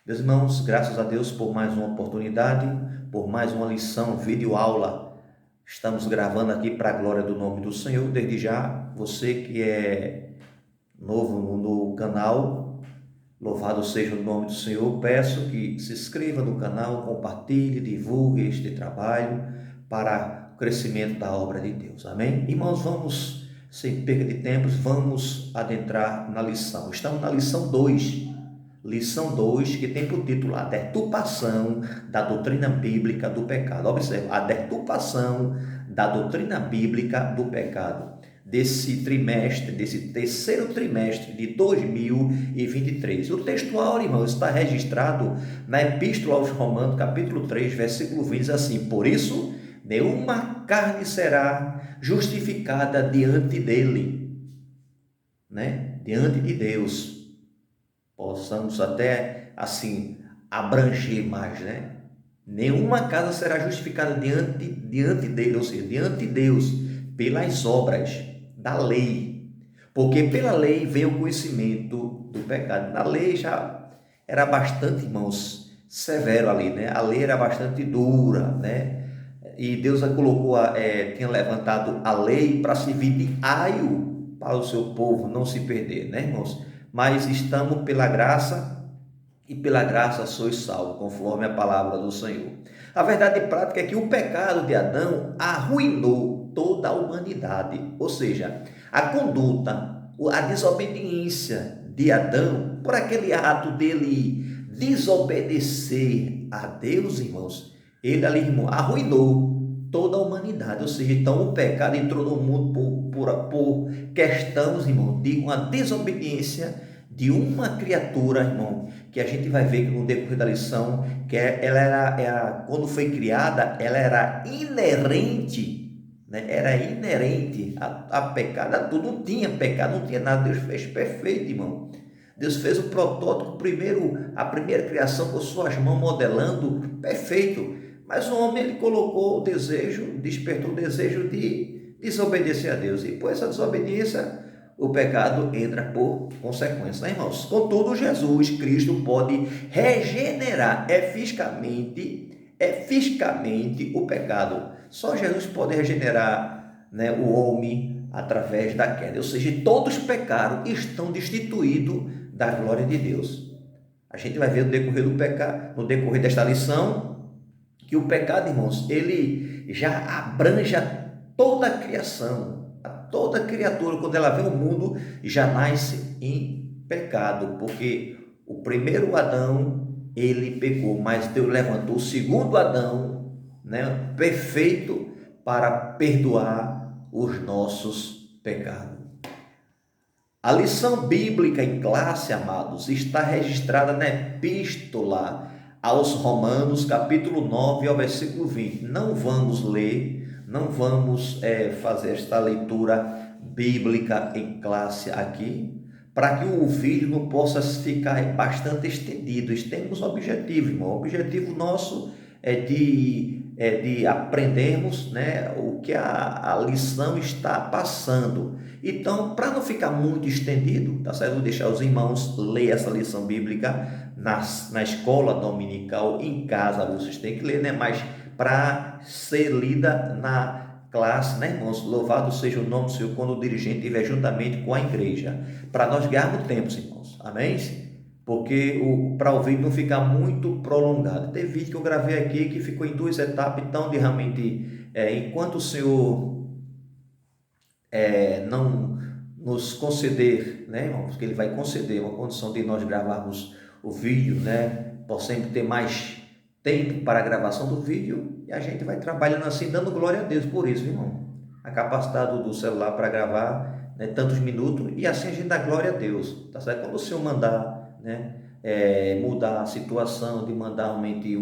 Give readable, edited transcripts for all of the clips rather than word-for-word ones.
Meus irmãos, graças a Deus por mais uma oportunidade, por mais uma lição, vídeo aula. Estamos gravando aqui para a glória do nome do Senhor. Desde já, você que é novo no canal, louvado seja o nome do Senhor. Peço que se inscreva no canal, compartilhe, divulgue este trabalho para o crescimento da obra de Deus. Amém? Irmãos, vamos, sem perda de tempo, vamos adentrar na lição. Estamos na lição 2. Lição 2, que tem por título A Deturpação da Doutrina Bíblica do Pecado. Observe, a deturpação da doutrina bíblica do pecado. Desse trimestre, desse terceiro trimestre de 2023. O textual, irmãos, está registrado na Epístola aos Romanos, capítulo 3, versículo 20, diz assim: por isso, nenhuma carne será justificada diante dele, né? Diante de Deus. Possamos até assim abranger mais, né? Nenhuma casa será justificada diante dele, ou seja, diante de Deus, pelas obras da lei, porque pela lei vem o conhecimento do pecado. Na lei já era bastante, irmãos, severo ali, né? A lei era bastante dura, né? E Deus colocou, tinha levantado a lei para servir de aio para o seu povo não se perder, né, irmãos? Mas estamos pela graça, e pela graça sois salvos, conforme a palavra do Senhor. A verdade prática é que o pecado de Adão arruinou toda a humanidade, ou seja, a conduta, a desobediência de Adão, por aquele ato dele desobedecer a Deus, irmãos, ele ali, irmão, arruinou toda a humanidade, ou seja, então o pecado entrou no mundo por questões, irmão, de uma desobediência de uma criatura, irmão, que a gente vai ver que no decorrer da lição, que ela era, quando foi criada, ela era inerente, né? Era inerente a pecado, a tudo, não tinha pecado, não tinha nada, Deus fez perfeito, irmão. Deus fez o protótipo, a primeira criação com suas mãos modelando, perfeito. Mas o homem, ele colocou o desejo, despertou o desejo de desobedecer a Deus. E por essa desobediência, o pecado entra por consequência, né, irmãos? Contudo, Jesus Cristo pode regenerar fisicamente o pecado. Só Jesus pode regenerar, né, o homem através da queda. Ou seja, todos pecaram e estão destituídos da glória de Deus. A gente vai ver no decorrer desta lição, que o pecado, irmãos, ele já abrange toda a criação. Toda criatura, quando ela vem ao mundo, já nasce em pecado, porque o primeiro Adão, ele pecou, mas Deus levantou o segundo Adão, né, perfeito, para perdoar os nossos pecados. A lição bíblica em classe, amados, está registrada na Epístola aos Romanos, capítulo 9, ao versículo 20. Não vamos ler, não vamos fazer esta leitura bíblica em classe aqui, para que o vídeo não possa ficar bastante estendido. Temos um objetivo, irmão. O objetivo nosso é de aprendermos, né, o que a lição está passando. Então, para não ficar muito estendido, tá certo? Vou deixar os irmãos ler essa lição bíblica na escola dominical, em casa vocês têm que ler, né? Mas para ser lida na classe, né, irmãos? Louvado seja o nome do Senhor quando o dirigente estiver juntamente com a igreja, para nós ganharmos tempo, irmãos. Amém? Porque para o vídeo não ficar muito prolongado. Tem vídeo que eu gravei aqui que ficou em 2 etapas, então de realmente, enquanto o Senhor não nos conceder, né, irmãos, que Ele vai conceder uma condição de nós gravarmos o vídeo, né, possamos ter mais tempo para a gravação do vídeo, e a gente vai trabalhando assim, dando glória a Deus por isso, irmão. A capacidade do celular para gravar, né, tantos minutos, e assim a gente dá glória a Deus, tá certo? Quando o Senhor mandar, né, mudar a situação, de mandar realmente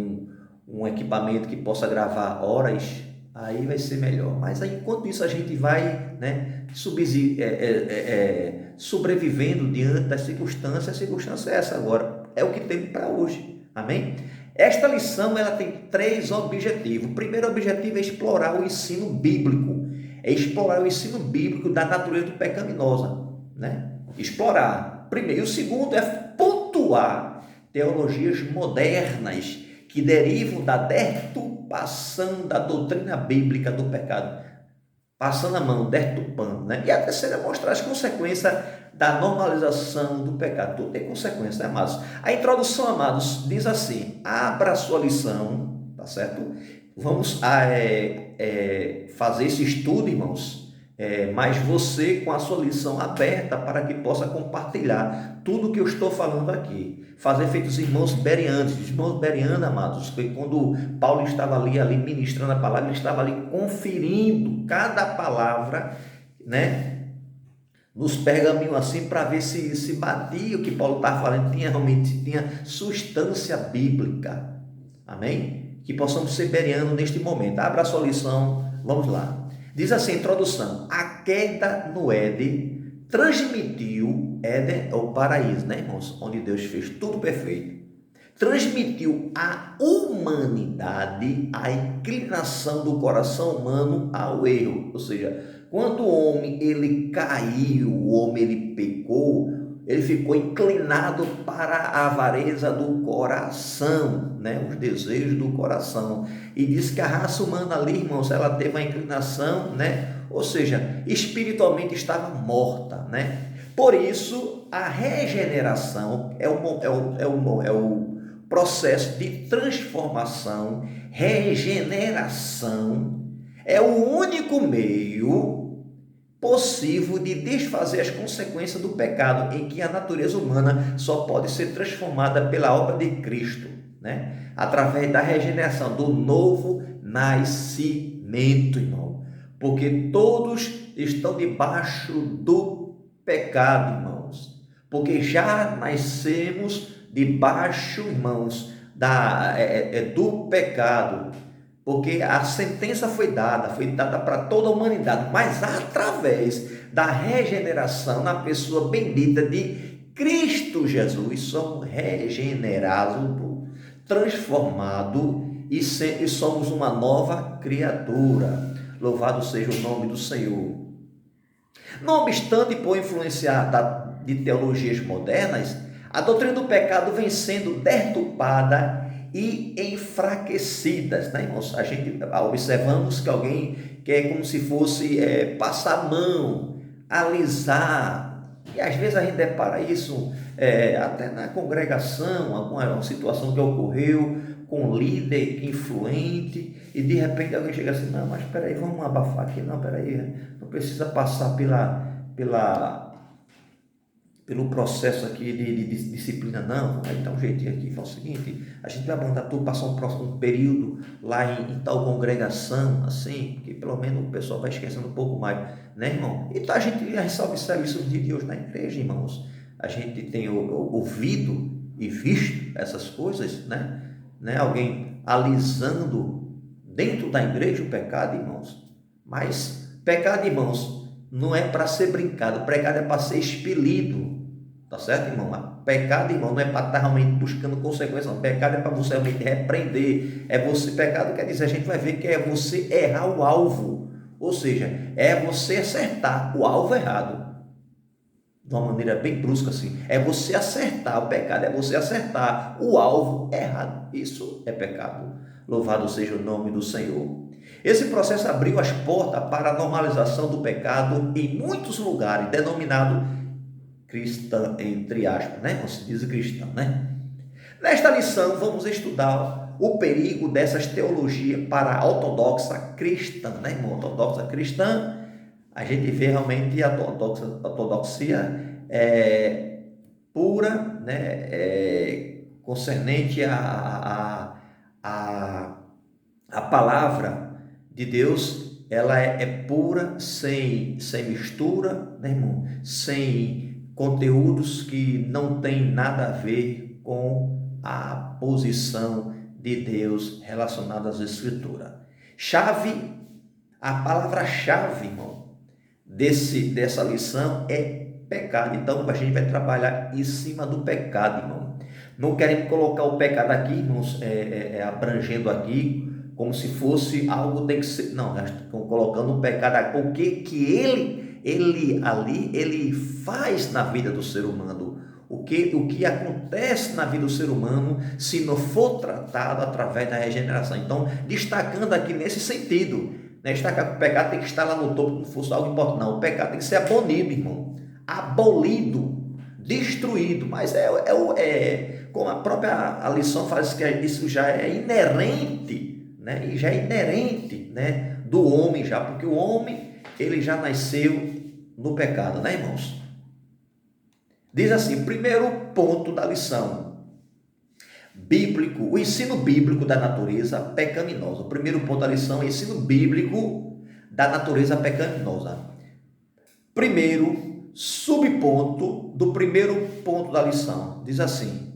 um equipamento que possa gravar horas, aí vai ser melhor. Mas aí, enquanto isso a gente vai, né, sobrevivendo diante das circunstâncias. A circunstância é essa agora, é o que temos para hoje, amém? Esta lição, ela tem 3 objetivos. O primeiro objetivo é explorar o ensino bíblico, da natureza pecaminosa, né? Explorar. Primeiro. E o segundo é pontuar teologias modernas que derivam da deturpação da doutrina bíblica do pecado. Passando a mão, deturpando, né? E a terceira é mostrar as consequências da normalização do pecado. Tudo tem consequência, né, amados? A introdução, amados, diz assim: abra a sua lição, tá certo? Vamos fazer esse estudo, irmãos, mas você com a sua lição aberta para que possa compartilhar tudo que eu estou falando aqui. Fazer feito os irmãos bereanos. Os irmãos bereanos, amados, que quando Paulo estava ali ministrando a palavra, ele estava ali conferindo cada palavra, né, nos pergaminhos assim, para ver se batia o que Paulo estava falando, realmente tinha substância bíblica. Amém? Que possamos ser bereanos neste momento. Abra a sua lição, vamos lá. Diz assim, introdução: a queda no Éden transmitiu, Éden é o paraíso, né, irmãos? Onde Deus fez tudo perfeito. Transmitiu à humanidade a inclinação do coração humano ao erro. Ou seja, quando o homem ele caiu, o homem ele pecou, ele ficou inclinado para a avareza do coração, né? Os desejos do coração. E diz que a raça humana ali, irmãos, ela teve uma inclinação, né? Ou seja, espiritualmente estava morta, né? Por isso, a regeneração é o processo de transformação, regeneração, é o único meio possível de desfazer as consequências do pecado, em que a natureza humana só pode ser transformada pela obra de Cristo, né? Através da regeneração, do novo nascimento, irmão. Porque todos estão debaixo do pecado, irmãos. Porque já nascemos debaixo, irmãos, do pecado. Porque a sentença foi dada para toda a humanidade, mas através da regeneração na pessoa bendita de Cristo Jesus, somos regenerados, transformados e somos uma nova criatura. Louvado seja o nome do Senhor. Não obstante, por influenciar de teologias modernas, a doutrina do pecado vem sendo deturpada e enfraquecidas, né, irmãos? A gente observamos que alguém quer como se fosse passar a mão, alisar, e às vezes a gente depara isso até na congregação, alguma situação que ocorreu com um líder influente, e de repente alguém chega assim: não, mas espera aí, vamos abafar aqui, não, espera aí, não precisa passar pelo processo aqui de disciplina, não. Aí dá um jeitinho aqui, faz o seguinte: a gente vai mandar tu passar um período lá em tal congregação, assim, que pelo menos o pessoal vai esquecendo um pouco mais, né, irmão? Então a gente resolve serviço de hoje na igreja, irmãos. A gente tem ouvido e visto essas coisas, né? Alguém alisando dentro da igreja o pecado, irmãos. Mas pecado, irmãos, não é para ser brincado, pecado é para ser expelido, tá certo, irmão? Pecado, irmão, não é para estar realmente buscando consequências, não. Pecado é para você realmente repreender. Pecado quer dizer, a gente vai ver que é você errar o alvo, ou seja, é você acertar o alvo errado. De uma maneira bem brusca assim, é você acertar, o pecado é você acertar o alvo errado. Isso é pecado. Louvado seja o nome do Senhor. Esse processo abriu as portas para a normalização do pecado em muitos lugares, denominado cristã, entre aspas, né? Como se diz cristão, né? Nesta lição, vamos estudar o perigo dessas teologias para a ortodoxa cristã, né, irmão? Ortodoxa cristã, a gente vê realmente a ortodoxia pura, né? Concernente a palavra de Deus, ela é pura, sem mistura, né, irmão? Sem conteúdos que não tem nada a ver com a posição de Deus relacionada às Escrituras. A palavra-chave, irmão, dessa lição é pecado. Então a gente vai trabalhar em cima do pecado, irmão. Não queremos colocar o pecado aqui, irmãos, abrangendo aqui, como se fosse algo tem que ser. Não, nós estamos colocando o pecado aqui. O que ele faz na vida do ser humano. o que acontece na vida do ser humano se não for tratado através da regeneração. Então, destacando aqui nesse sentido, né? Destacar que o pecado tem que estar lá no topo como se fosse algo importante. Não, o pecado tem que ser abolido, irmão. Abolido, destruído. Mas como a própria lição faz, que isso já é inerente, né? E já é inerente, né, do homem já, porque o homem, ele já nasceu no pecado, né, irmãos? Diz assim, primeiro ponto da lição, bíblico, o ensino bíblico da natureza pecaminosa. O primeiro ponto da lição é o ensino bíblico da natureza pecaminosa. Primeiro subponto do primeiro ponto da lição, diz assim,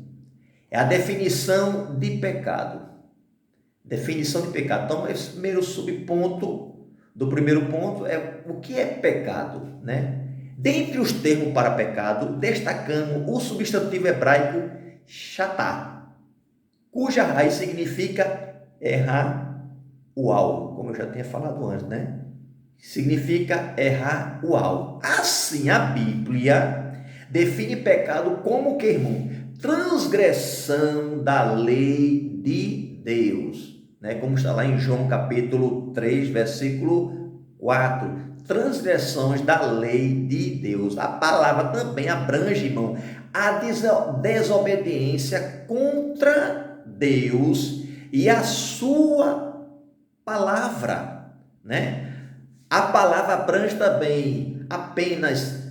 é a definição de pecado. Definição de pecado. Então, esse primeiro subponto do primeiro ponto é o que é pecado, né? Dentre os termos para pecado, destacamos o substantivo hebraico chatá, cuja raiz significa errar o alvo, como eu já tinha falado antes, né? Significa errar o alvo. Assim, a Bíblia define pecado como que, irmão? Transgressão da lei de Deus, né? Como está lá em João capítulo 3, versículo 4. Transgressões da lei de Deus. A palavra também abrange, irmão, a desobediência contra Deus e a sua palavra, né? A palavra abrange também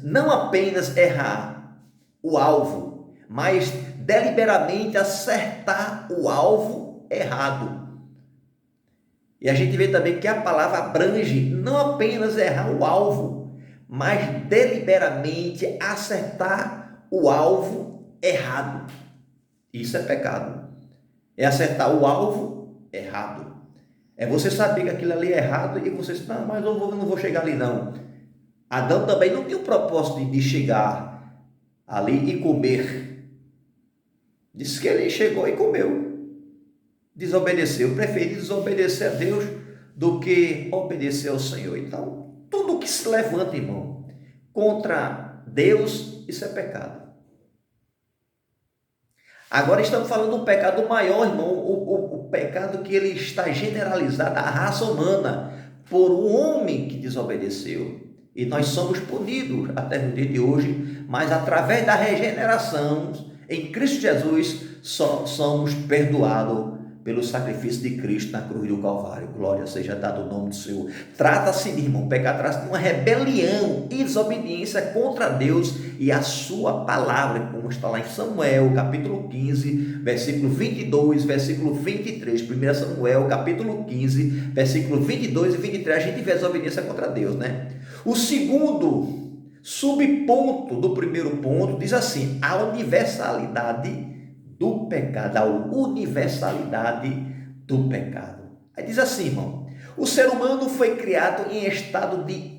não apenas errar o alvo, mas deliberadamente acertar o alvo errado. E a gente vê também que a palavra abrange não apenas errar o alvo, mas deliberadamente acertar o alvo errado. Isso é pecado. É acertar o alvo errado. É você saber que aquilo ali é errado e você diz, não, mas eu não vou chegar ali não. Adão também não tinha o propósito de chegar ali e comer. Disse que ele chegou e comeu. Desobedeceu, preferiu desobedecer a Deus do que obedecer ao Senhor. Então, tudo que se levanta, irmão, contra Deus, isso é pecado. Agora estamos falando de um pecado maior, irmão, o pecado que ele está generalizado à raça humana por um homem que desobedeceu. E nós somos punidos até no dia de hoje, mas através da regeneração em Cristo Jesus somos perdoados pelo sacrifício de Cristo na cruz do Calvário. Glória seja dado o nome do Senhor. Trata-se, irmão, pecado trata-se de uma rebelião e desobediência contra Deus e a sua palavra, como está lá em Samuel, capítulo 15, versículo 22, versículo 23. 1 Samuel, capítulo 15, versículo 22 e 23, a gente vê a desobediência contra Deus, né? O segundo subponto do primeiro ponto diz assim, a universalidade do pecado, a universalidade do pecado. Aí diz assim, irmão, o ser humano foi criado em estado de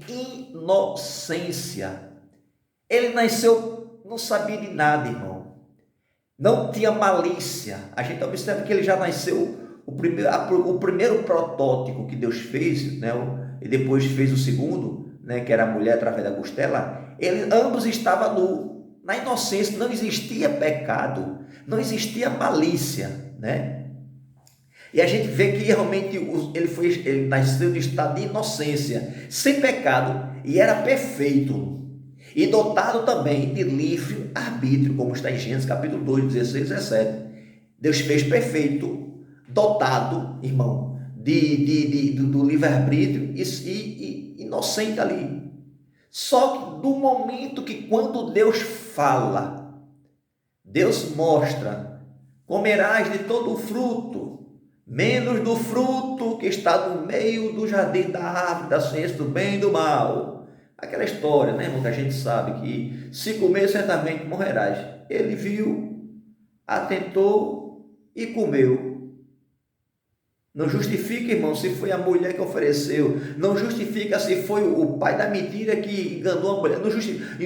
inocência. Ele nasceu, não sabia de nada, irmão. Não tinha malícia. A gente observa que ele já nasceu, o primeiro protótipo que Deus fez, né, e depois fez o segundo, né, que era a mulher através da costela, ambos estavam nus. Na inocência não existia pecado, não existia malícia, né? E a gente vê que realmente ele nasceu no estado de inocência, sem pecado, e era perfeito, e dotado também de livre arbítrio, como está em Gênesis capítulo 2, 16 e 17. Deus fez perfeito, dotado, irmão, do livre arbítrio e inocente ali. Só que do momento que quando Deus fala, Deus mostra, comerás de todo o fruto, menos do fruto que está no meio do jardim da árvore da ciência do bem e do mal. Aquela história, né, irmão, que a gente sabe que se comer certamente morrerás. Ele viu, atentou e comeu. Não justifica, irmão, se foi a mulher que ofereceu. Não justifica se foi o pai da mentira que enganou a mulher. Não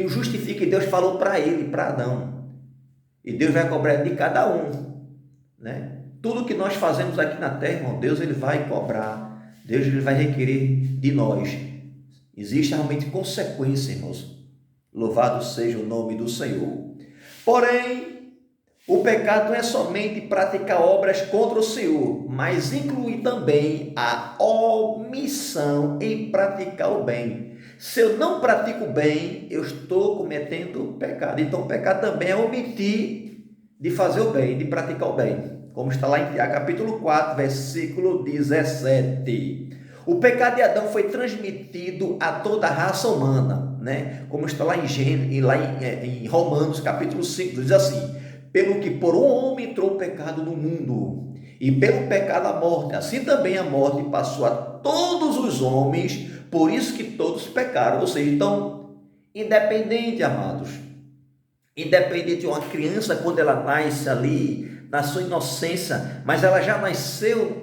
justifica, e Deus falou para ele, para Adão. E Deus vai cobrar de cada um, né? Tudo que nós fazemos aqui na terra, irmão, Deus ele vai cobrar. Deus ele vai requerer de nós. Existe realmente consequência, irmãos. Louvado seja o nome do Senhor. Porém, o pecado não é somente praticar obras contra o Senhor, mas inclui também a omissão em praticar o bem. Se eu não pratico o bem, eu estou cometendo pecado. Então, o pecado também é omitir de fazer o bem, de praticar o bem. Como está lá em Tiago, capítulo 4, versículo 17. O pecado de Adão foi transmitido a toda a raça humana, né? Como está lá em Romanos, capítulo 5, diz assim: pelo que por um homem entrou o pecado no mundo, e pelo pecado a morte, assim também a morte passou a todos os homens, por isso que todos pecaram. Ou seja, então, independente, amados, independente de uma criança, quando ela nasce ali, na sua inocência, mas ela já nasceu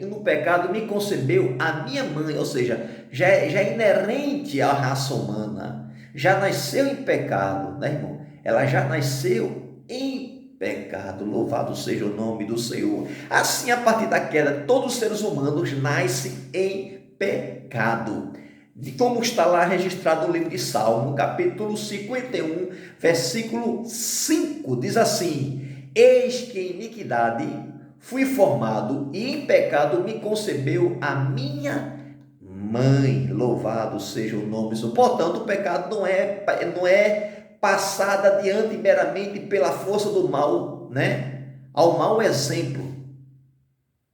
no pecado, me concebeu a minha mãe, ou seja, já é inerente à raça humana, já nasceu em pecado, né, irmão? Ela já nasceu em pecado, louvado seja o nome do Senhor. Assim, a partir da queda, todos os seres humanos nascem em pecado. De como está lá registrado no livro de Salmo, capítulo 51, versículo 5, diz assim: eis que em iniquidade fui formado, e em pecado me concebeu a minha mãe. Louvado seja o nome do Senhor. Portanto, o pecado não é passado adiante meramente pela força do mal, né? Ao mau exemplo.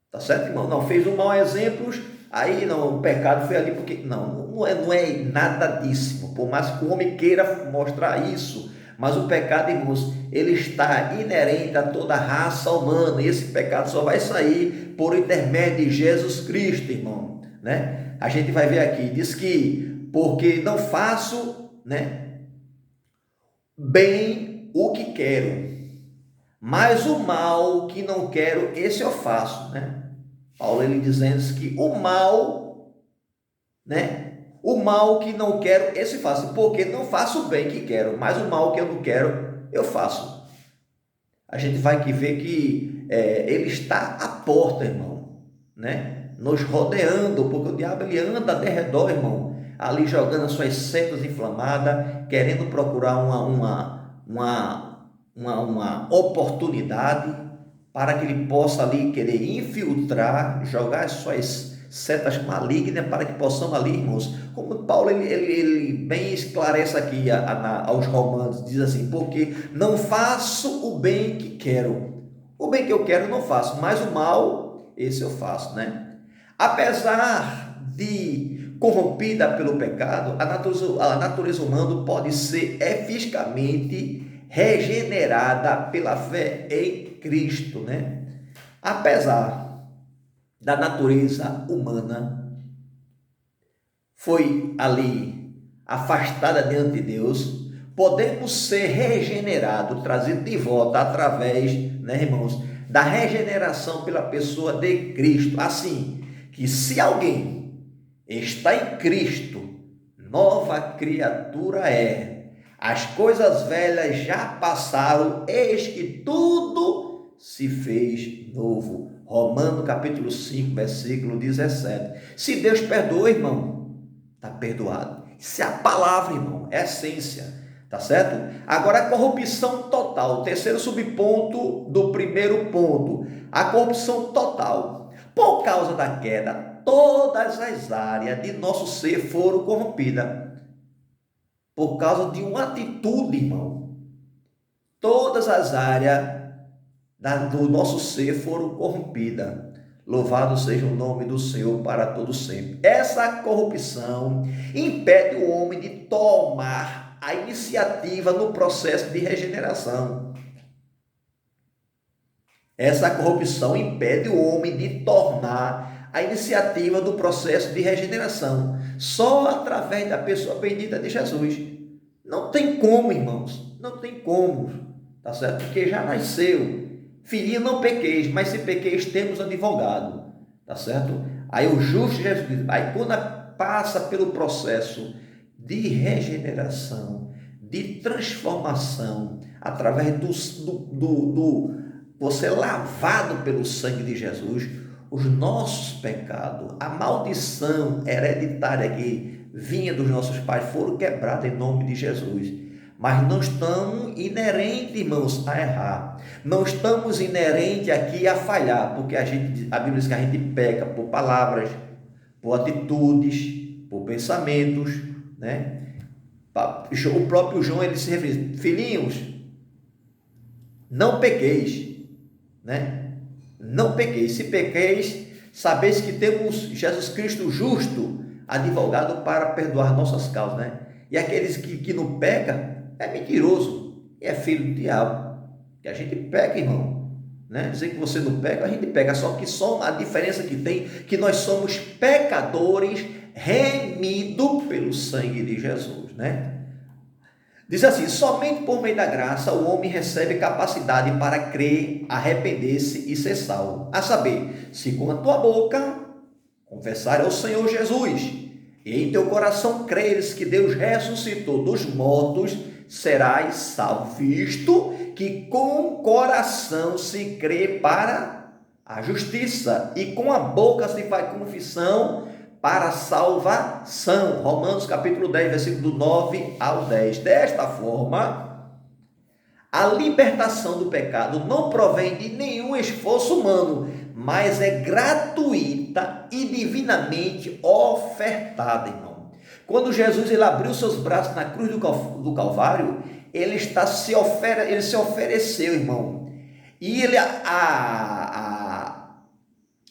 Tá certo, irmão? Não fez um mau exemplo, aí não, o pecado foi ali porque... Não é nada disso, por mais que o homem queira mostrar isso, mas o pecado, irmãos, ele está inerente a toda a raça humana, e esse pecado só vai sair por intermédio de Jesus Cristo, irmão, né? A gente vai ver aqui, diz que, porque não faço, né, bem o que quero, mas o mal que não quero, esse eu faço, né? Paulo, ele dizendo que o mal, né? O mal que não quero, esse faço, porque não faço o bem que quero, mas o mal que eu não quero, eu faço. A gente vai ver que ele está à porta, irmão, né? Nos rodeando, porque o diabo ele anda de redor, irmão, ali jogando as suas setas inflamadas, querendo procurar uma oportunidade para que ele possa ali querer infiltrar, jogar as suas setas malignas para que possamos ali, irmãos, como Paulo ele bem esclarece aqui aos Romanos, diz assim: porque não faço o bem que quero, o bem que eu quero não faço, mas o mal, esse eu faço, né? Apesar de corrompida pelo pecado, a natureza humana pode ser fisicamente regenerada pela fé em Cristo, né? Apesar da natureza humana foi ali afastada diante de Deus, podemos ser regenerados, trazidos de volta através, né, irmãos, da regeneração pela pessoa de Cristo. Assim, que se alguém está em Cristo, nova criatura é. As coisas velhas já passaram, eis que tudo se fez novo. Romanos capítulo 5, versículo 17. Se Deus perdoa, irmão, está perdoado. Isso é a palavra, irmão, é a essência, tá certo? Agora, a corrupção total, o terceiro subponto do primeiro ponto, a corrupção total. Por causa da queda, todas as áreas de nosso ser foram corrompidas. Por causa de uma atitude, irmão. Todas as áreas do nosso ser foram corrompidas. Louvado seja o nome do Senhor para todo sempre. Essa corrupção impede o homem de tomar a iniciativa no processo de regeneração. Essa corrupção impede o homem de tomar a iniciativa do processo de regeneração. Só através da pessoa bendita de Jesus. Não tem como, irmãos. Não tem como. Tá certo? Porque já nasceu. Filhinho, não pequeis, mas se pequeis, temos advogado. Tá certo? Aí o justo Jesus diz. Aí quando passa pelo processo de regeneração, de transformação, através do você lavado pelo sangue de Jesus, os nossos pecados, a maldição hereditária que vinha dos nossos pais foram quebrados em nome de Jesus. mas não estamos inerentes, irmãos, a errar. Não estamos inerentes aqui a falhar, porque a Bíblia diz que a gente peca por palavras, por atitudes, por pensamentos, né? O próprio João, ele se refere: filhinhos, não pequeis, né? Não pequeis. Se pequeis, sabeis que temos Jesus Cristo justo, advogado para perdoar nossas causas, né? E aqueles que não pecam é mentiroso e é filho do diabo. Que a gente peca, irmão, né? Dizer que você não peca, a gente peca, só que só a diferença que tem, que nós somos pecadores remidos pelo sangue de Jesus, né? Diz assim: somente por meio da graça o homem recebe capacidade para crer, arrepender-se e ser salvo. A saber, se com a tua boca confessar ao Senhor Jesus e em teu coração creres que Deus ressuscitou dos mortos, serás salvo, visto que com o coração se crê para a justiça e com a boca se faz confissão para a salvação. Romanos capítulo 10, versículo 9 ao 10. Desta forma, a libertação do pecado não provém de nenhum esforço humano, mas é gratuita e divinamente ofertada, irmão. Quando Jesus ele abriu seus braços na cruz do Calvário, ele se ofereceu, irmão. E ele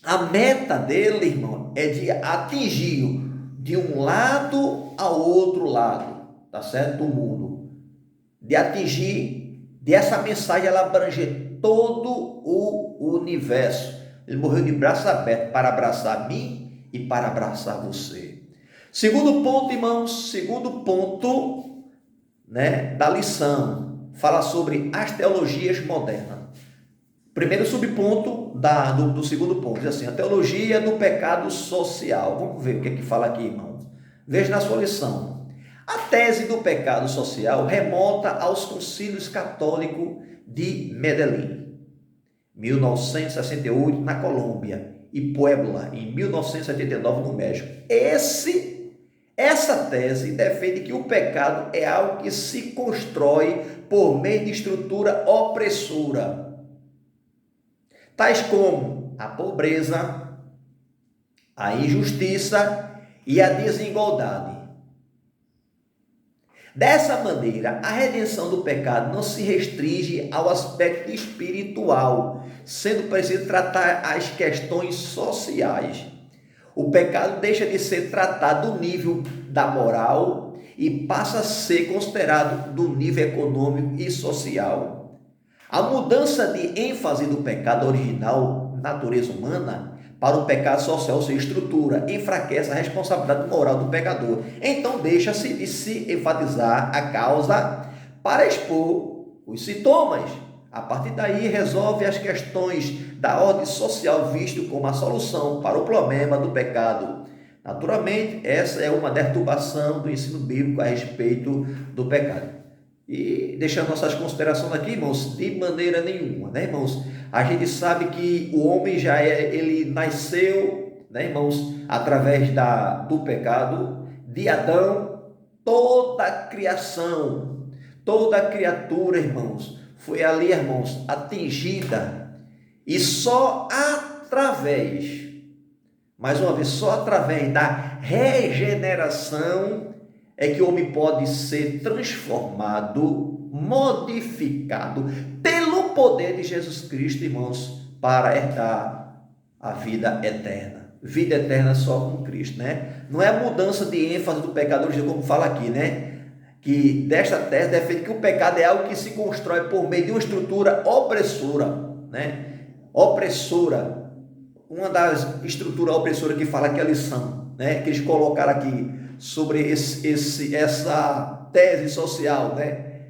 a meta dele, irmão, é de atingir de um lado ao outro lado, tá certo? Do mundo. De atingir, dessa mensagem ela abranger todo o universo. Ele morreu de braços abertos para abraçar mim e para abraçar você. Segundo ponto, irmãos, segundo ponto, né, da lição, fala sobre as teologias modernas. Primeiro subponto do segundo ponto, diz assim: a teologia do pecado social. Vamos ver o que é que fala aqui, irmãos. Veja na sua lição. A tese do pecado social remonta aos concílios católicos de Medellín, 1968 na Colômbia, e Puebla, em 1979 no México. Essa tese defende que o pecado é algo que se constrói por meio de estrutura opressora, tais como a pobreza, a injustiça e a desigualdade. Dessa maneira, a redenção do pecado não se restringe ao aspecto espiritual, sendo preciso tratar as questões sociais. O pecado deixa de ser tratado do nível da moral e passa a ser considerado do nível econômico e social. A mudança de ênfase do pecado original, natureza humana, para o pecado social, ou seja, estrutura, enfraquece a responsabilidade moral do pecador. Então deixa-se de se enfatizar a causa para expor os sintomas. A partir daí resolve as questões da ordem social, visto como a solução para o problema do pecado. Naturalmente, essa é uma perturbação do ensino bíblico a respeito do pecado. E deixando nossas considerações aqui, irmãos, de maneira nenhuma, né, irmãos? A gente sabe que o homem ele nasceu, né, irmãos, através do pecado de Adão. Toda a criação, toda a criatura, irmãos, foi ali, irmãos, atingida, e só através, mais uma vez, só através da regeneração é que o homem pode ser transformado, modificado pelo poder de Jesus Cristo, irmãos, para herdar a vida eterna. Vida eterna só com Cristo, né? Não é a mudança de ênfase do pecador, como fala aqui, né? Que desta tese defende que o pecado é algo que se constrói por meio de uma estrutura opressora, né? Opressora. Uma das estruturas opressoras que fala aqui é a lição, né? Que eles colocaram aqui sobre essa tese social, né?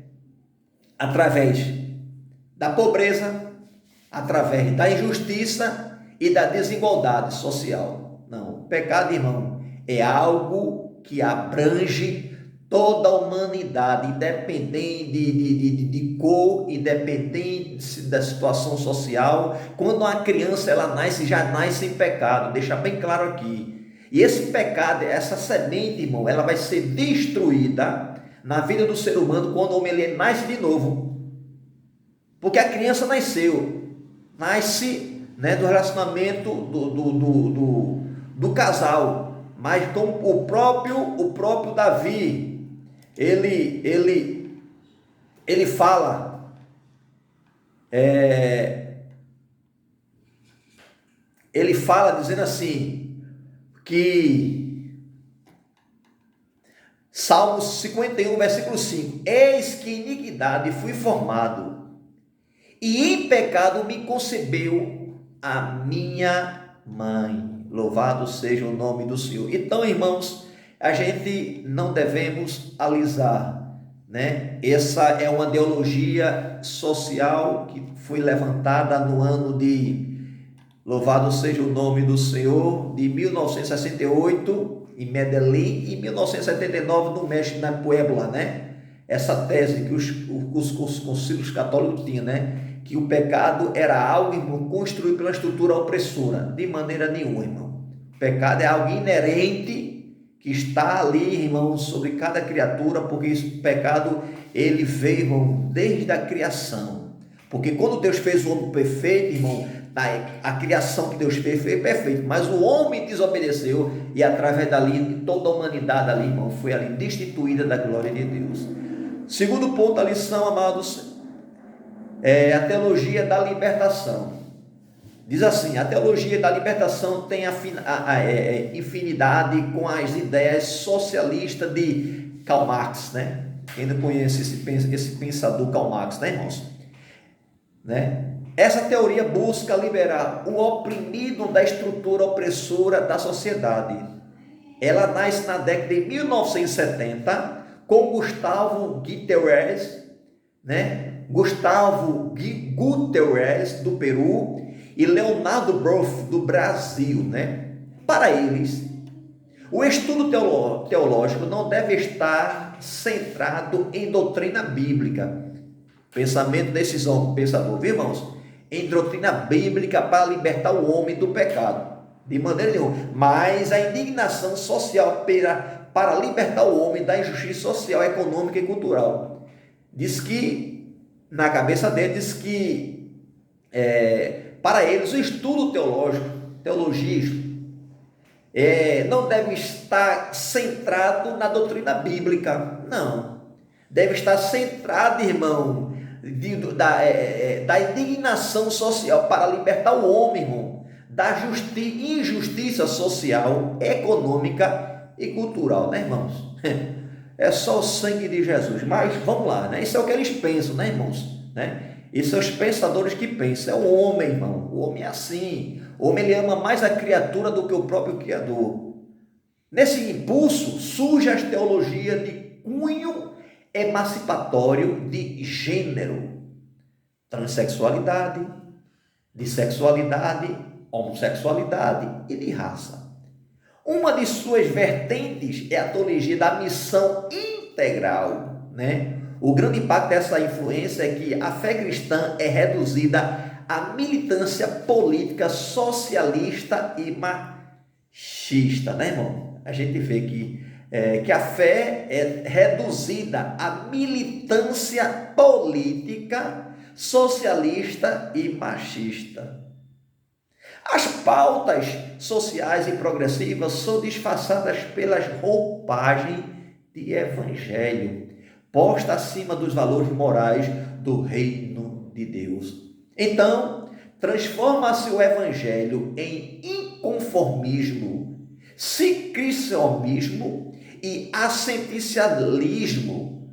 Através da pobreza, através da injustiça e da desigualdade social. Não, o pecado, irmão, é algo que abrange toda a humanidade, independente de cor, independente da situação social. Quando uma criança ela nasce, já nasce em pecado, deixa bem claro aqui. E esse pecado, essa semente, irmão, ela vai ser destruída na vida do ser humano quando o homem ele nasce de novo. Porque a criança nasce, né, do relacionamento do casal, mas como o próprio Davi, ele fala, ele fala dizendo assim, que Salmos 51, versículo 5, eis que iniquidade fui formado, e em pecado me concebeu a minha mãe. Louvado seja o nome do Senhor. Então, irmãos, a gente não devemos alisar, né? Essa é uma ideologia social que foi levantada no ano de, louvado seja o nome do Senhor, de 1968 em Medellín e 1979 no México, na Puebla, né? Essa tese que os concílios católicos tinham, né? Que o pecado era algo, irmão, construído pela estrutura opressora. De maneira nenhuma, irmão. O pecado é algo inerente que está ali, irmão, sobre cada criatura, porque o pecado, ele veio, irmão, desde a criação. Porque quando Deus fez o homem perfeito, irmão, a criação que Deus fez foi perfeita, mas o homem desobedeceu e através dali, toda a humanidade ali, irmão, foi ali destituída da glória de Deus. Segundo ponto da lição, amados, a teologia da libertação. Diz assim, a teologia da libertação tem afinidade com as ideias socialistas de Karl Marx, né? Quem não conhece esse pensador Karl Marx, né, irmãos? Né? Essa teoria busca liberar o oprimido da estrutura opressora da sociedade. Ela nasce na década de 1970 com Gustavo Gutierrez, né? Gustavo Gutierrez do Peru e Leonardo Boff do Brasil, né? Para eles, o estudo teológico não deve estar centrado em doutrina bíblica. Pensamento desses pensadores, irmãos, em doutrina bíblica para libertar o homem do pecado, de maneira nenhuma, mas a indignação social para libertar o homem da injustiça social, econômica e cultural. Diz que, na cabeça dele, diz que para eles o estudo teologia, não deve estar centrado na doutrina bíblica, não. Deve estar centrado, irmão, da indignação social para libertar o homem, irmão, da injustiça social, econômica e cultural, né, irmãos? É só o sangue de Jesus, mas vamos lá, né? Isso é o que eles pensam, né, irmãos? Né? Esses são os pensadores que pensam, é o homem, irmão, o homem é assim, o homem ele ama mais a criatura do que o próprio Criador. Nesse impulso surge as teologias de cunho emancipatório de gênero, transexualidade, de sexualidade, homossexualidade e de raça. Uma de suas vertentes é a teologia da missão integral, né? O grande impacto dessa influência é que a fé cristã é reduzida à militância política socialista e machista, né, irmão? A gente vê que a fé é reduzida à militância política socialista e machista. As pautas sociais e progressivas são disfarçadas pelas roupagens de evangelho, posta acima dos valores morais do reino de Deus. Então, transforma-se o evangelho em inconformismo, sicricionismo e assenticialismo.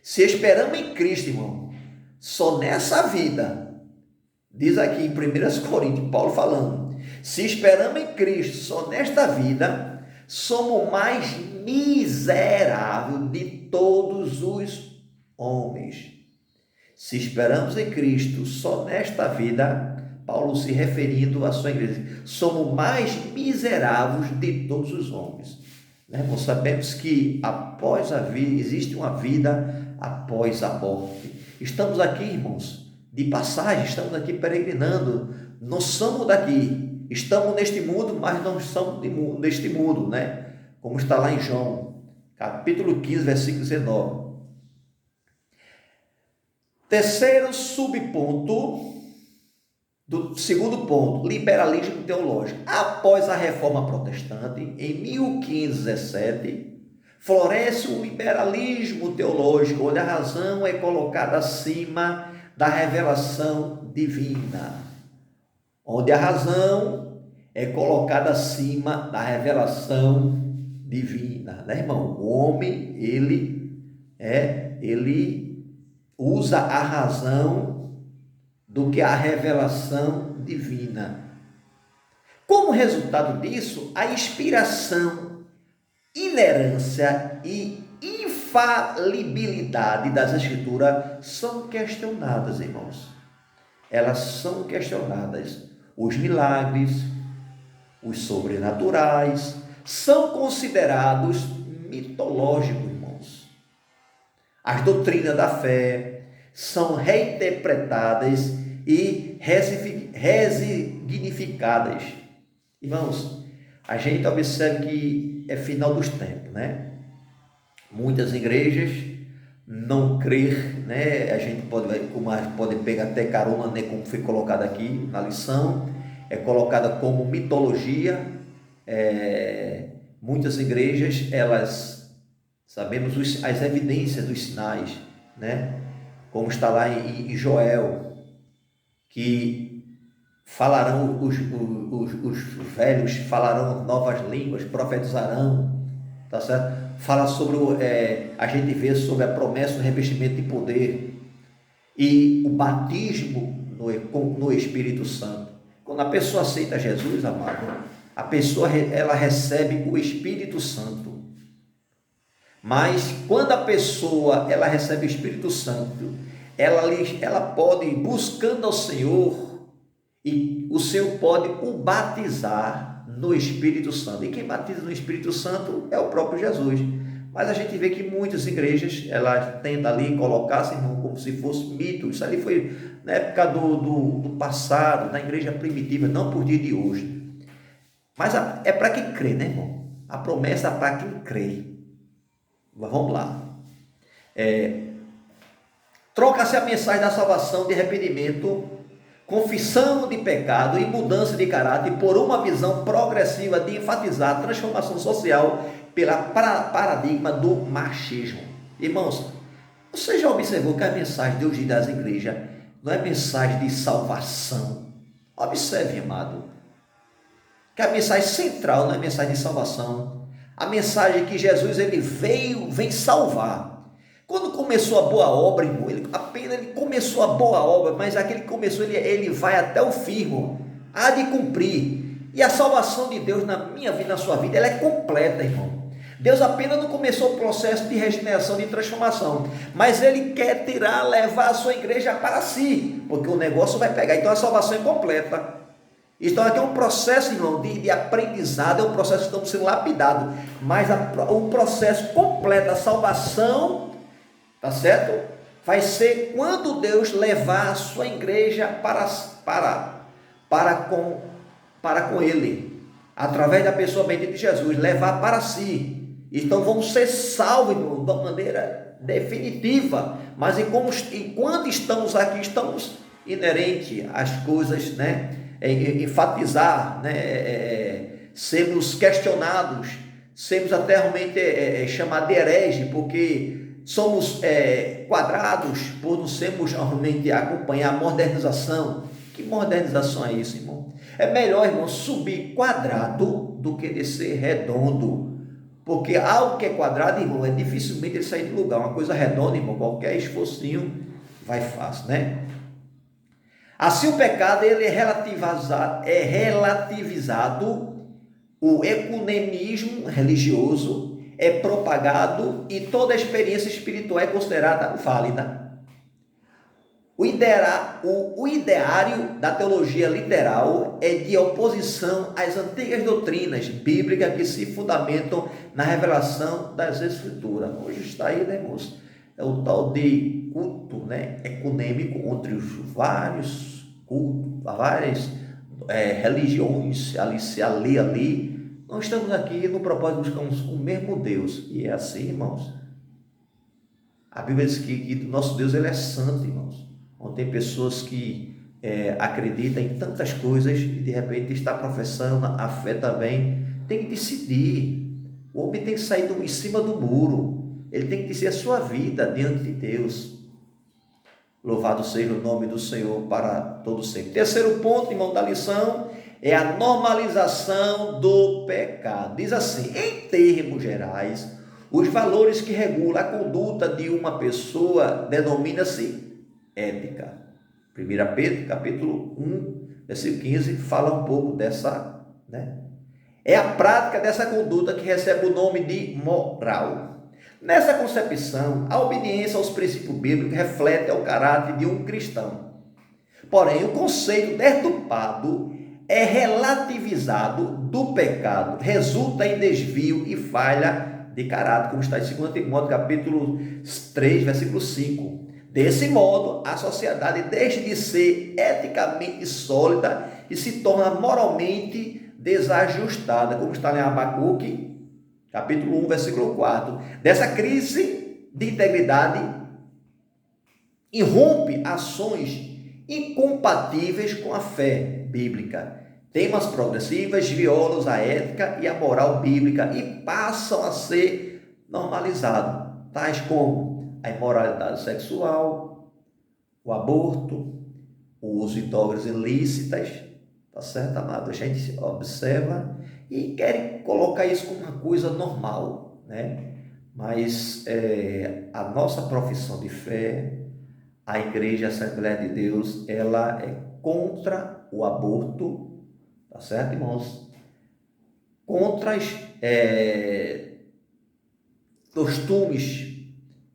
Se esperamos em Cristo, irmão, só nessa vida, diz aqui em 1 Coríntios, Paulo falando, se esperamos em Cristo só nesta vida, somos mais miseráveis de todos os homens. Se esperamos em Cristo só nesta vida, Paulo se referindo à sua igreja, somos mais miseráveis de todos os homens. Nós sabemos que após a vida, existe uma vida após a morte. Estamos aqui, irmãos, de passagem, estamos aqui peregrinando, não somos daqui, estamos neste mundo, mas não somos deste mundo, né? Como está lá em João, capítulo 15, versículo 19. Terceiro subponto do segundo ponto, liberalismo teológico. Após a Reforma Protestante, em 1517, floresce o liberalismo teológico, onde a razão é colocada acima da revelação divina. Onde a razão é colocada acima da revelação divina, né, irmão? O homem, ele usa a razão do que a revelação divina. Como resultado disso, a inspiração, inerência e infalibilidade das Escrituras são questionadas, irmãos. Elas são questionadas. Os milagres, os sobrenaturais, são considerados mitológicos, irmãos. As doutrinas da fé são reinterpretadas e resignificadas. Irmãos, a gente observa que é final dos tempos, né? Muitas igrejas não crer, né? A gente pode pegar até carona, né? Como foi colocado aqui na lição, é colocada como mitologia. Muitas igrejas, elas, sabemos as evidências dos sinais, né? Como está lá em Joel, que falarão, os velhos falarão novas línguas, profetizarão, tá certo? Fala sobre, a gente vê sobre a promessa do revestimento de poder e o batismo no Espírito Santo. Quando a pessoa aceita Jesus, amado, a pessoa ela recebe o Espírito Santo. Mas quando a pessoa ela recebe o Espírito Santo, ela pode, buscando ao Senhor, e o Senhor pode o batizar no Espírito Santo. E quem batiza no Espírito Santo é o próprio Jesus. Mas a gente vê que muitas igrejas, elas tentam ali colocar, irmão, como se fosse mito. Isso ali foi na época do passado, na igreja primitiva, não por dia de hoje. Mas é para quem crê, né, irmão? A promessa é para quem crê. Mas vamos lá. Troca-se a mensagem da salvação de arrependimento, confissão de pecado e mudança de caráter por uma visão progressiva de enfatizar a transformação social pela paradigma do machismo. Irmãos, você já observou que a mensagem de hoje das igrejas não é mensagem de salvação? Observe, amado, que a mensagem central não é mensagem de salvação. A mensagem que Jesus vem salvar. Quando começou a boa obra, irmão, ele começou a boa obra, mas aquele que começou, ele vai até o fim, irmão, há de cumprir. E a salvação de Deus na minha vida, na sua vida, ela é completa, irmão. Deus apenas não começou o processo de regeneração, de transformação, mas Ele quer levar a sua igreja para si, porque o negócio vai pegar. Então a salvação é completa. Então aqui é um processo, irmão, de aprendizado, é um processo que estamos sendo lapidados, mas o processo completo da salvação, tá certo? Vai ser quando Deus levar a sua igreja para com Ele, através da pessoa bendita de Jesus, levar para si. Então vamos ser salvos, irmão, de uma maneira definitiva, mas enquanto estamos aqui, estamos inerente às coisas, né? Enfatizar, né? Sermos questionados, sermos até realmente chamados de herege, porque somos quadrados por não sermos realmente acompanhar a modernização. Que modernização é isso, irmão? É melhor, irmão, subir quadrado do que descer redondo, porque algo que é quadrado, irmão, dificilmente ele sair do lugar. Uma coisa redonda, irmão, qualquer esforcinho vai fácil, né? Assim o pecado ele é relativizado, o ecumenismo religioso é propagado e toda experiência espiritual é considerada válida. O ideário da teologia literal é de oposição às antigas doutrinas bíblicas que se fundamentam na revelação das Escrituras. Hoje está aí, né, irmãos? É o tal de culto, né, econômico entre os vários cultos, várias religiões ali. Nós estamos aqui no propósito de buscarmos o mesmo Deus. E é assim, irmãos. A Bíblia diz que o nosso Deus ele é santo, irmãos. Então, tem pessoas que acreditam em tantas coisas e de repente está professando a fé também. Tem que decidir. O homem tem que sair em cima do muro. Ele tem que dizer a sua vida diante de Deus. Louvado seja o nome do Senhor para todo sempre. Terceiro ponto, irmão, da lição é a normalização do pecado. Diz assim, em termos gerais, os valores que regulam a conduta de uma pessoa denomina-se ética. 1 Pedro, capítulo 1, versículo 15, fala um pouco dessa, né? É a prática dessa conduta que recebe o nome de moral. Nessa concepção, a obediência aos princípios bíblicos reflete o caráter de um cristão. Porém, o conceito deturpado é relativizado do pecado, resulta em desvio e falha de caráter, como está em 2 Timóteo, capítulo 3, versículo 5. Desse modo, a sociedade deixa de ser eticamente sólida e se torna moralmente desajustada, como está em Abacuque, capítulo 1, versículo 4. Dessa crise de integridade, irrompe ações incompatíveis com a fé bíblica. Temas progressivos violam a ética e a moral bíblica e passam a ser normalizados, tais como a imoralidade sexual, o aborto, o uso de drogas ilícitas, tá certo, amado? A gente observa e querem colocar isso como uma coisa normal, né? Mas a nossa profissão de fé, a Igreja Assembleia de Deus, ela é contra o aborto, tá certo, irmãos? Contra os costumes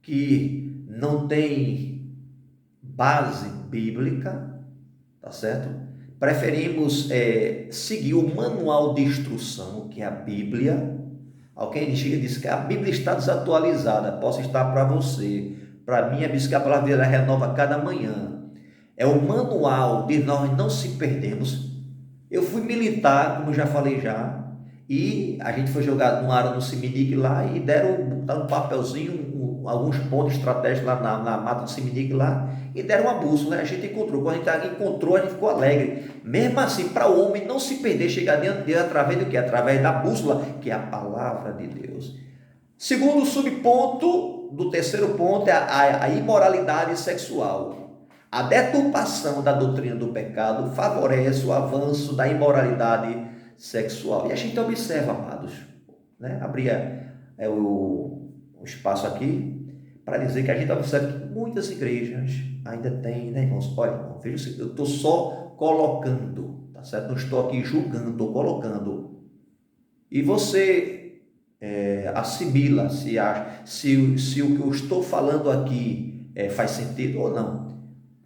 que não têm base bíblica, tá certo? Preferimos seguir o manual de instrução, que é a Bíblia. Alguém chega e diz que a Bíblia está desatualizada. Posso estar para você. Para mim, a Bíblia, que a palavra dela renova cada manhã. É o manual de nós não se perdermos. Eu fui militar, como já falei já, e a gente foi jogado numa área no Siminique lá e deram um papelzinho, alguns pontos estratégicos lá na mata do Siminique lá, e deram uma bússola, né? A gente encontrou. Quando a gente encontrou, a gente ficou alegre. Mesmo assim, para o homem não se perder, chegar diante de Deus através do quê? Através da bússola, que é a palavra de Deus. Segundo subponto do terceiro ponto é a imoralidade sexual. A deturpação da doutrina do pecado favorece o avanço da imoralidade sexual. E a gente observa, amados, né? Abria o espaço aqui para dizer que a gente observa que muitas igrejas ainda têm, né, irmãos? Olha, irmão, veja, eu estou só colocando, tá certo? Não estou aqui julgando, estou colocando. E você assimila, se o que eu estou falando aqui faz sentido ou não.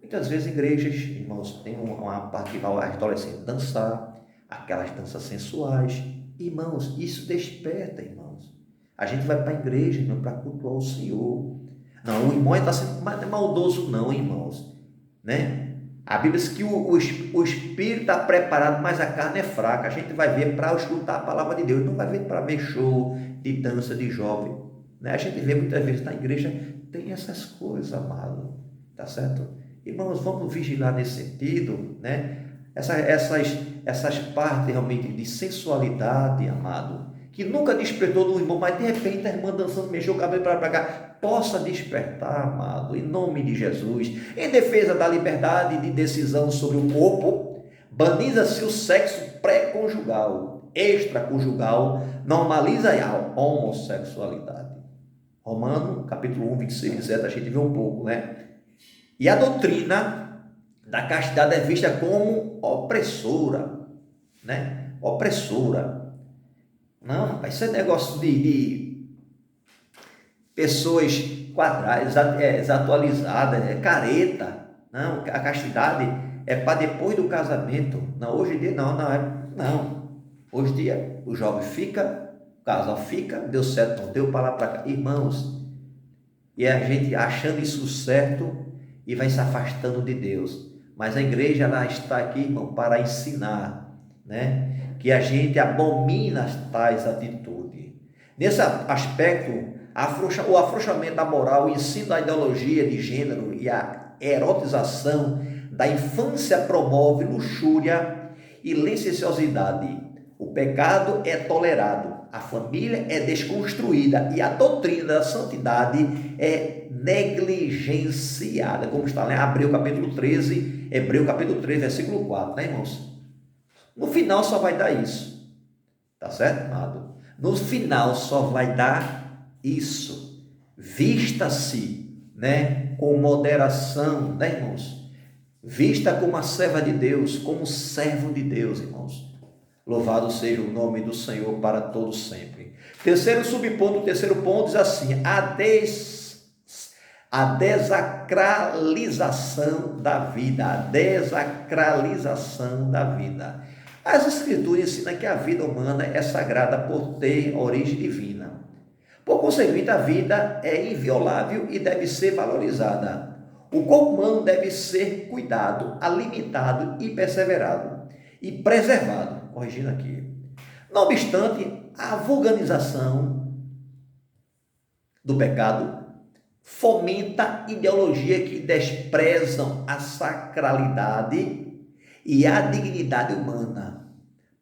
Muitas vezes igrejas, irmãos, tem uma parte que vai a adolescente dançar, aquelas danças sensuais. Irmãos, isso desperta, irmãos. A gente vai para a igreja, irmão, para cultuar o Senhor. Não, o irmão está sendo maldoso, não, irmãos, né? A Bíblia diz que o espírito está preparado, mas a carne é fraca. A gente vai ver para escutar a palavra de Deus, não vai ver para ver show de dança de jovem, né? A gente vê muitas vezes na igreja, tem essas coisas, amado, tá certo? Irmãos, vamos vigiar nesse sentido, né? Essas partes realmente de sensualidade, amado, que nunca despertou no irmão, mas de repente a irmã dançando, mexeu o cabelo para cá, possa despertar, amado, em nome de Jesus. Em defesa da liberdade de decisão sobre o corpo, baniza-se o sexo pré-conjugal, extraconjugal, normaliza a homossexualidade. Romano, capítulo 1, 26, 27, a gente vê um pouco, né? E a doutrina da castidade é vista como opressora, né? Opressora. Não, isso é negócio de pessoas quadradas, desatualizadas, careta. Não, a castidade é para depois do casamento. Não, hoje em dia não. Hoje em dia o jovem fica, o casal fica, deu certo, não deu para lá para cá. Irmãos, e a gente achando isso certo e vai se afastando de Deus. Mas a igreja ela está aqui, irmão, para ensinar, né? Que a gente abomina tais atitudes. Nesse aspecto, o afrouxamento da moral, o ensino da ideologia de gênero e a erotização da infância promove luxúria e licenciosidade. O pecado é tolerado, a família é desconstruída e a doutrina da santidade é negligenciada, como está lá em Hebreu capítulo 13, versículo 4, né, irmãos? No final só vai dar isso, tá certo, amado? No final só vai dar isso. Vista-se, né, com moderação, né, irmãos? Vista como a serva de Deus, como servo de Deus, irmãos. Louvado seja o nome do Senhor para todos sempre. Terceiro ponto diz assim: a desacralização da vida. A desacralização da vida. As Escrituras ensinam que a vida humana é sagrada por ter origem divina. Por conseguinte, a vida é inviolável e deve ser valorizada. O corpo humano deve ser cuidado, alimentado e perseverado e preservado. Corrigindo aqui. Não obstante, a vulgarização do pecado fomenta ideologias que desprezam a sacralidade e a dignidade humana.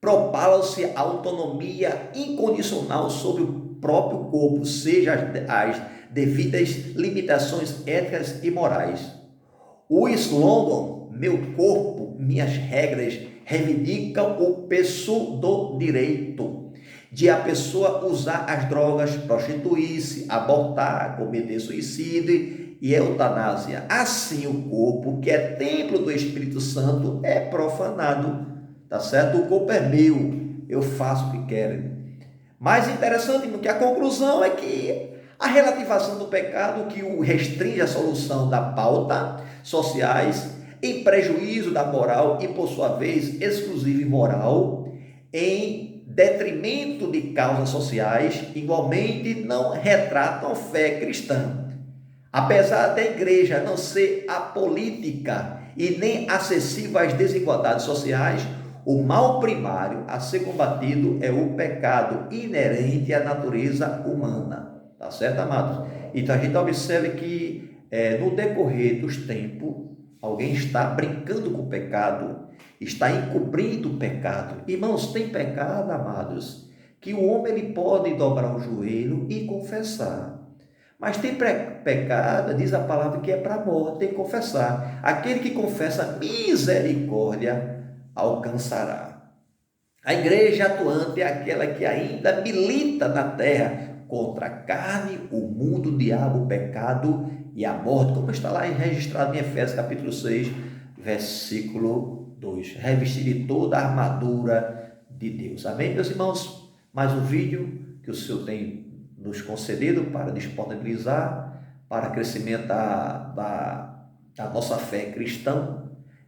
Propala-se a autonomia incondicional sobre o próprio corpo, seja as devidas limitações éticas e morais. O slogan "Meu corpo, minhas regras" reivindicam o pseudo-direito de a pessoa usar as drogas, prostituir-se, abortar, cometer suicídio e eutanásia. Assim, o corpo, que é templo do Espírito Santo, é profanado, tá certo? O corpo é meu, eu faço o que quero. Mais interessante do que a conclusão é que a relativação do pecado que o restringe à solução da pauta sociais em prejuízo da moral e, por sua vez, exclusiva e moral, em detrimento de causas sociais, igualmente não retratam fé cristã. Apesar da igreja não ser apolítica e nem acessível às desigualdades sociais, o mal primário a ser combatido é o pecado inerente à natureza humana. Tá certo, amados? Então a gente observa que no decorrer dos tempos, alguém está brincando com o pecado, está encobrindo o pecado. Irmãos, tem pecado, amados, que o homem ele pode dobrar o joelho e confessar. Mas tem pecado, diz a palavra, que é para a morte, tem que confessar. Aquele que confessa misericórdia alcançará. A igreja atuante é aquela que ainda milita na terra contra a carne, o mundo, o diabo, o pecado e a morte, como está lá registrado em Efésios capítulo 6, versículo 2. Revestir de toda a armadura de Deus. Amém, meus irmãos? Mais um vídeo que o Senhor tem nos concedido para disponibilizar para crescimento da nossa fé cristã.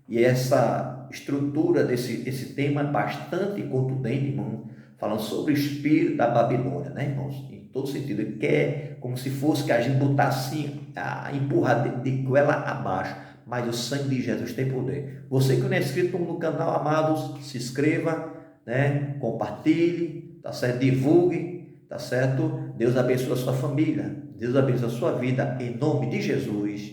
E essa estrutura desse tema é bastante contundente, irmão, falando sobre o espírito da Babilônia, né, irmãos? Em todo sentido, ele quer como se fosse que a gente botasse, empurrar de goela abaixo, mas o sangue de Jesus tem poder. Você que não é inscrito no canal, amados, se inscreva, né? Compartilhe, tá certo? Divulgue, tá certo? Deus abençoe a sua família, Deus abençoe a sua vida, em nome de Jesus.